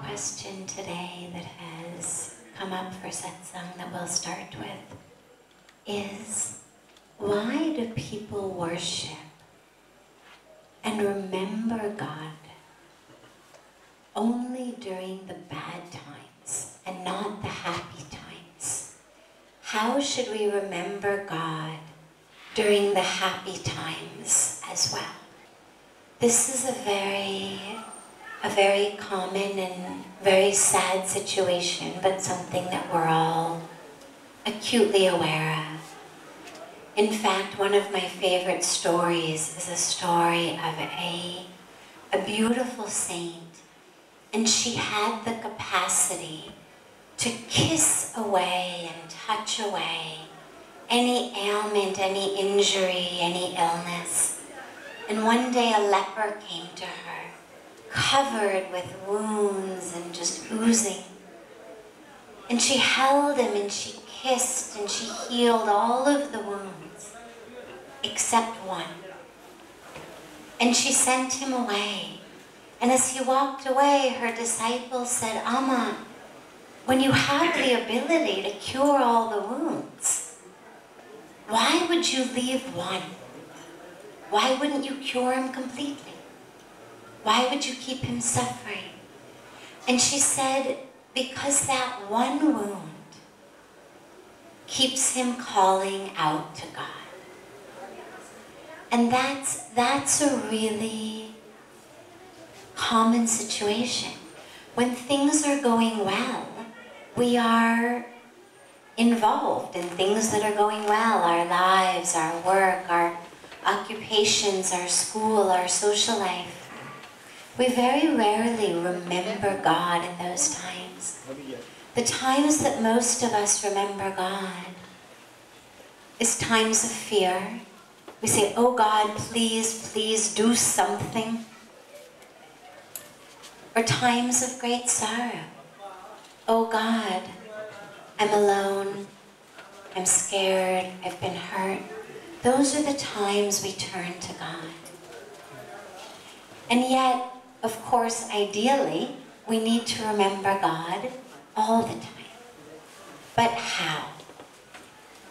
Question today that has come up for satsang that we'll start with is, why do people worship and remember God only during the bad times and not the happy times? How should we remember God during the happy times as well? This is a very common and very sad situation, but something that we're all acutely aware of. In fact, one of my favorite stories is a story of a beautiful saint, and she had the capacity to kiss away and touch away any ailment, any injury, any illness. And one day a leper came to her, covered with wounds and just oozing. And she held him and she kissed and she healed all of the wounds, except one. And she sent him away. And as he walked away, her disciples said, "Amma, when you have the ability to cure all the wounds, why would you leave one? Why wouldn't you cure him completely? Why would you keep him suffering?" And she said, because that one wound keeps him calling out to God. And that's a really common situation. When things are going well, we are involved in things that are going well, our lives, our work, our occupations, our school, our social life. We very rarely remember God in those times. The times that most of us remember God is times of fear. We say, "Oh God, please, please do something." Or times of great sorrow. "Oh God, I'm alone, I'm scared, I've been hurt." Those are the times we turn to God. And yet, of course, ideally, we need to remember God all the time. But how?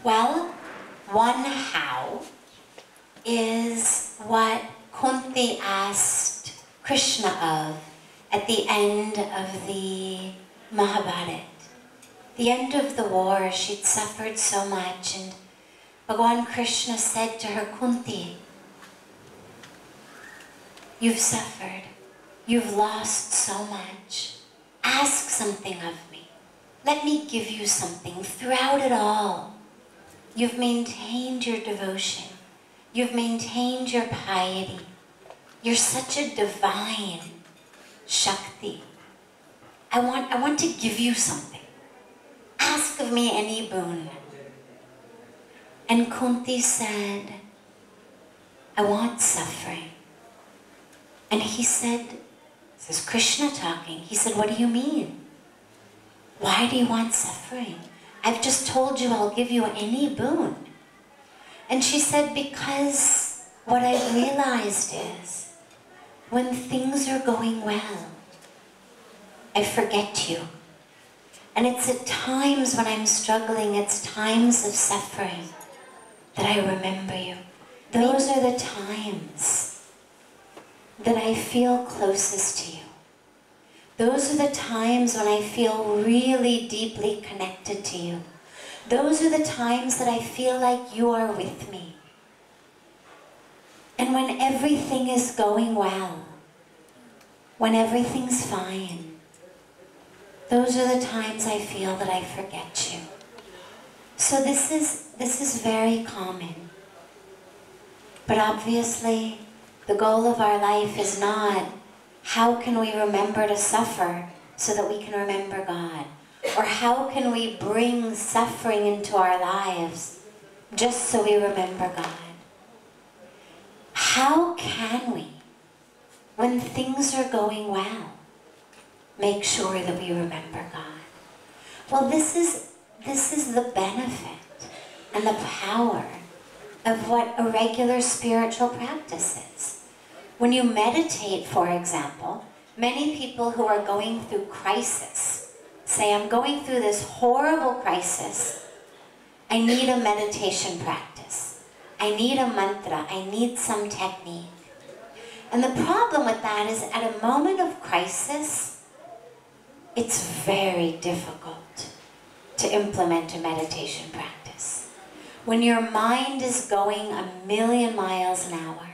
Well, one how is what Kunti asked Krishna of at the end of the Mahabharata. The end of the war, she'd suffered so much, and Bhagavan Krishna said to her, "Kunti, you've suffered, you've lost so much. Ask something of me. Let me give you something throughout it all. You've maintained your devotion. You've maintained your piety. You're such a divine Shakti. I want to give you something. Ask of me any boon." And Kunti said, "I want suffering." And he said, this is Krishna talking, he said, "What do you mean? Why do you want suffering? I've just told you I'll give you any boon." And she said, "Because what I've realized is, when things are going well, I forget you. And it's at times when I'm struggling, it's times of suffering, that I remember you. Those are the times that I feel closest to you. Those are the times when I feel really deeply connected to you. Those are the times that I feel like you are with me. And when everything is going well, when everything's fine, those are the times I feel that I forget you." So this is very common. But obviously, the goal of our life is not, how can we remember to suffer so that we can remember God? Or how can we bring suffering into our lives just so we remember God? How can we, when things are going well, make sure that we remember God? Well, this is the benefit and the power of what a regular spiritual practice is. When you meditate, for example, Many people who are going through crisis say, I'm going through this horrible crisis. I need a meditation practice. I need a mantra. I need some technique. And the problem with that is at a moment of crisis, it's very difficult to implement a meditation practice. When your mind is going 1,000,000 miles an hour,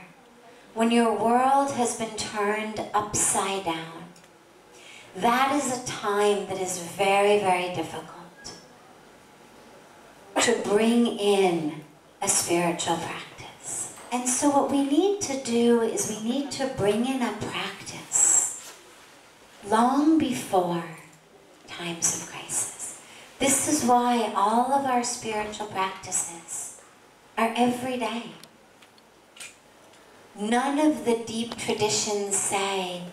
when your world has been turned upside down, that is a time that is very, very difficult to bring in a spiritual practice. And so what we need to do is we need to bring in a practice long before times of crisis. This is why all of our spiritual practices are every day. None of the deep traditions say,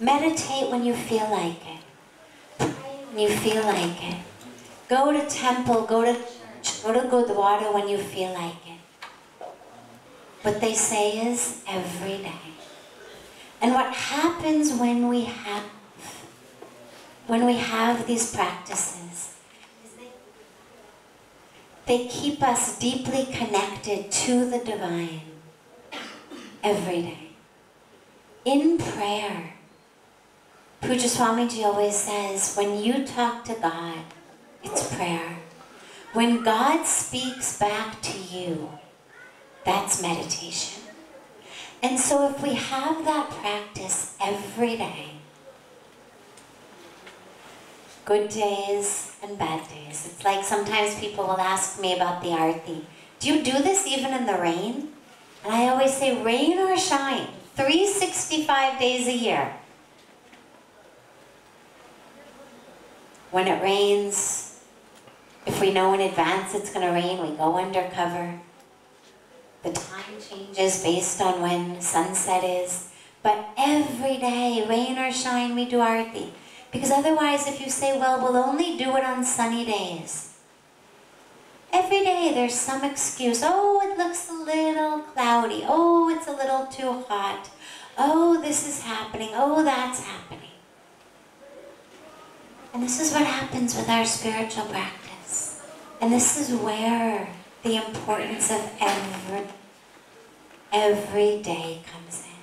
meditate when you feel like it. Pray when you feel like it. Go to temple, go to church, go to Gurdwara when you feel like it. What they say is every day. And what happens when we have these practices is they keep us deeply connected to the divine. Every day. In prayer, Puja Swamiji always says, when you talk to God, it's prayer. When God speaks back to you, that's meditation. And so if we have that practice every day, good days and bad days. It's like sometimes people will ask me about the arti. Do you do this even in the rain? And I always say, rain or shine, 365 days a year. When it rains, if we know in advance it's going to rain, we go undercover. The time changes based on when sunset is. But every day, rain or shine, we do arti. Because otherwise, if you say, well, we'll only do it on sunny days. Every day there's some excuse. Oh, it looks a little cloudy. Oh, it's a little too hot. Oh, this is happening. Oh, that's happening. And this is what happens with our spiritual practice. And this is where the importance of every day comes in.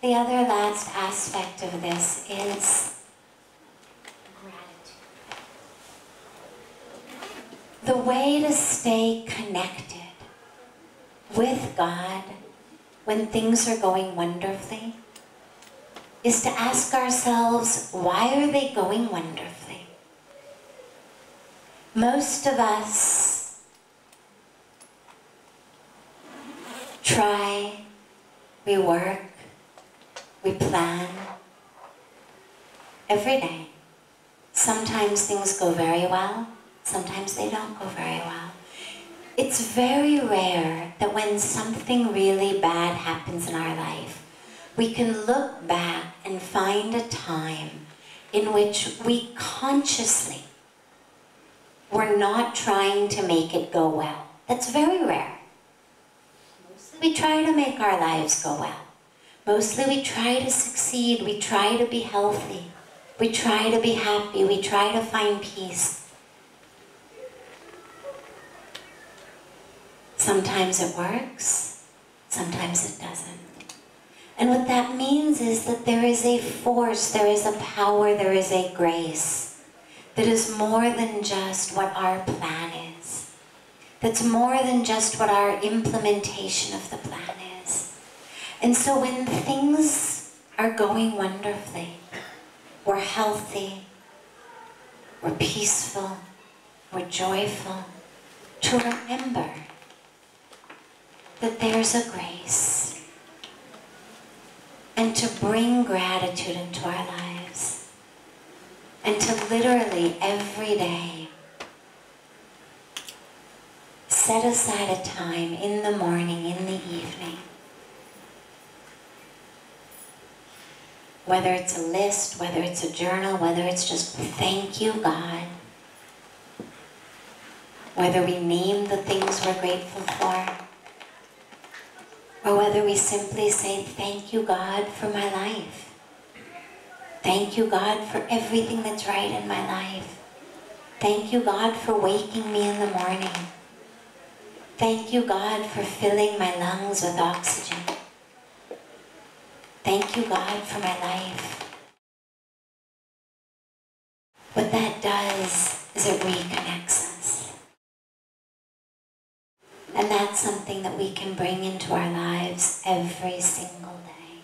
The other last aspect of this is the way to stay connected with God when things are going wonderfully is to ask ourselves, why are they going wonderfully? Most of us try, we work, we plan every day. Sometimes things go very well. Sometimes they don't go very well. It's very rare that when something really bad happens in our life, we can look back and find a time in which we consciously were not trying to make it go well. That's very rare. Mostly we try to make our lives go well. Mostly we try to succeed, we try to be healthy, we try to be happy, we try to find peace. Sometimes it works, sometimes it doesn't. And what that means is that there is a force, there is a power, there is a grace that is more than just what our plan is. That's more than just what our implementation of the plan is. And so when things are going wonderfully, we're healthy, we're peaceful, we're joyful, to remember that there's a grace, and to bring gratitude into our lives, and to literally every day set aside a time in the morning, in the evening, whether it's a list, whether it's a journal, whether it's just thank you, God, whether we name the things we're grateful for, or whether we simply say, thank you, God, for my life. Thank you, God, for everything that's right in my life. Thank you, God, for waking me in the morning. Thank you, God, for filling my lungs with oxygen. Thank you, God, for my life. What that does is it reconnects us. And that's something that we can bring into our lives every single day.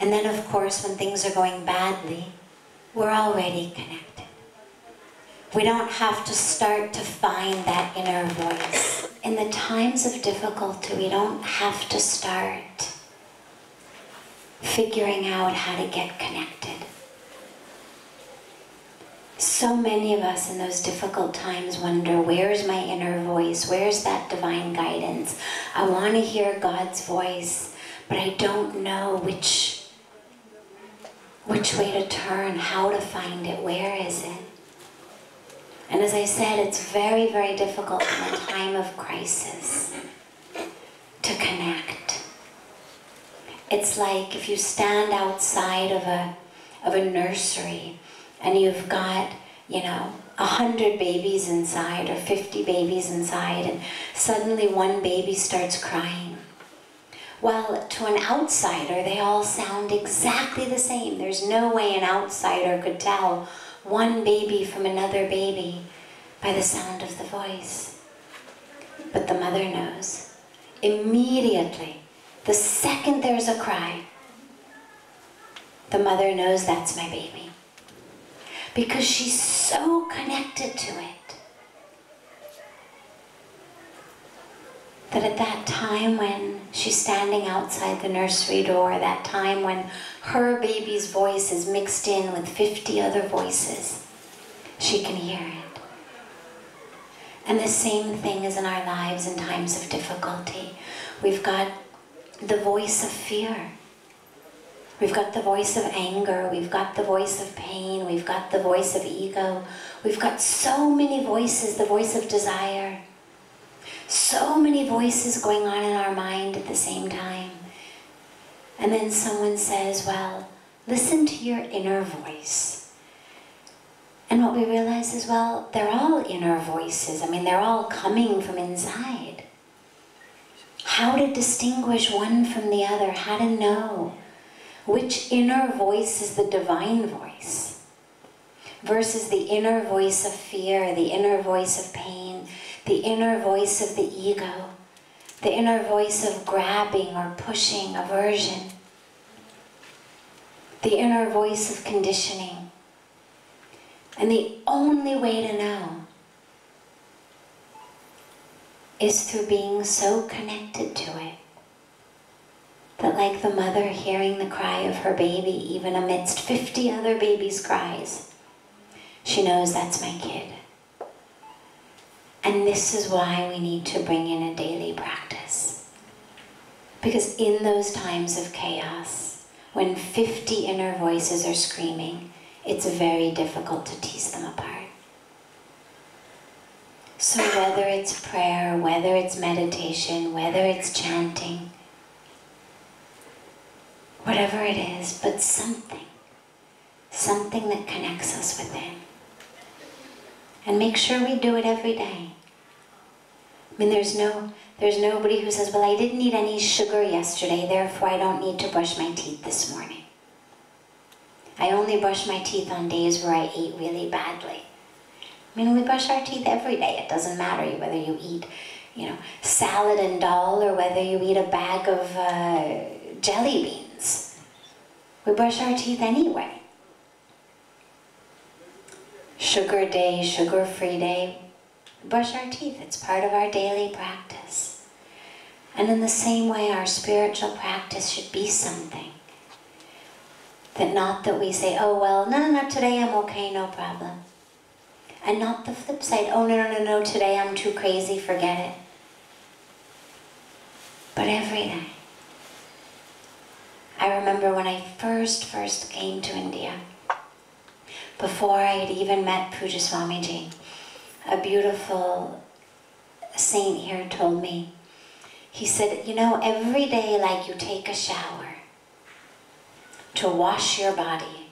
And then, of course, when things are going badly, we're already connected. We don't have to start to find that inner voice. In the times of difficulty, we don't have to start figuring out how to get connected. So many of us in those difficult times wonder, where's my inner voice? Where's that divine guidance? I want to hear God's voice, but I don't know which way to turn, how to find it, where is it? And as I said, it's very, very difficult in a time of crisis to connect. It's like if you stand outside of a nursery and you've got, 100 babies inside or 50 babies inside, and suddenly one baby starts crying. Well, to an outsider, they all sound exactly the same. There's no way an outsider could tell one baby from another baby by the sound of the voice. But the mother knows. Immediately, the second there's a cry, the mother knows that's my baby. Because she's so connected to it. That at that time when she's standing outside the nursery door, that time when her baby's voice is mixed in with 50 other voices, she can hear it. And the same thing is in our lives in times of difficulty. We've got the voice of fear. We've got the voice of anger. We've got the voice of pain. We've got the voice of ego. We've got so many voices, the voice of desire. So many voices going on in our mind at the same time. And then someone says, well, listen to your inner voice. And what we realize is, well, they're all inner voices. I mean, they're all coming from inside. How to distinguish one from the other, how to know which inner voice is the divine voice versus the inner voice of fear, the inner voice of pain, the inner voice of the ego, the inner voice of grabbing or pushing, aversion, the inner voice of conditioning. And the only way to know is through being so connected to it that, like the mother hearing the cry of her baby, even amidst 50 other babies' cries, she knows that's my kid. And this is why we need to bring in a daily practice. Because in those times of chaos, when 50 inner voices are screaming, it's very difficult to tease them apart. So whether it's prayer, whether it's meditation, whether it's chanting, whatever it is, but something that connects us within. And make sure we do it every day. I mean, there's nobody who says, well, I didn't eat any sugar yesterday, therefore I don't need to brush my teeth this morning. I only brush my teeth on days where I ate really badly. I mean, we brush our teeth every day. It doesn't matter whether you eat, salad and dal or whether you eat a bag of jelly beans. We brush our teeth anyway. Sugar day, sugar-free day, we brush our teeth. It's part of our daily practice. And in the same way, our spiritual practice should be something that not that we say, oh, well, no, today I'm okay, no problem. And not the flip side, oh, no, today I'm too crazy, forget it. But every day. I remember when I first came to India, before I had even met Puja Swamiji, a beautiful saint here told me, He said, you know, every day like you take a shower to wash your body,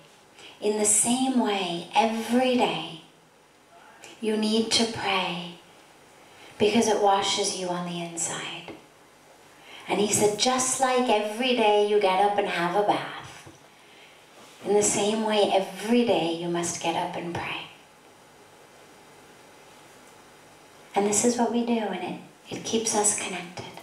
in the same way, every day, you need to pray because it washes you on the inside. And he said, just like every day you get up and have a bath, in the same way, every day you must get up and pray. And this is what we do, and it keeps us connected.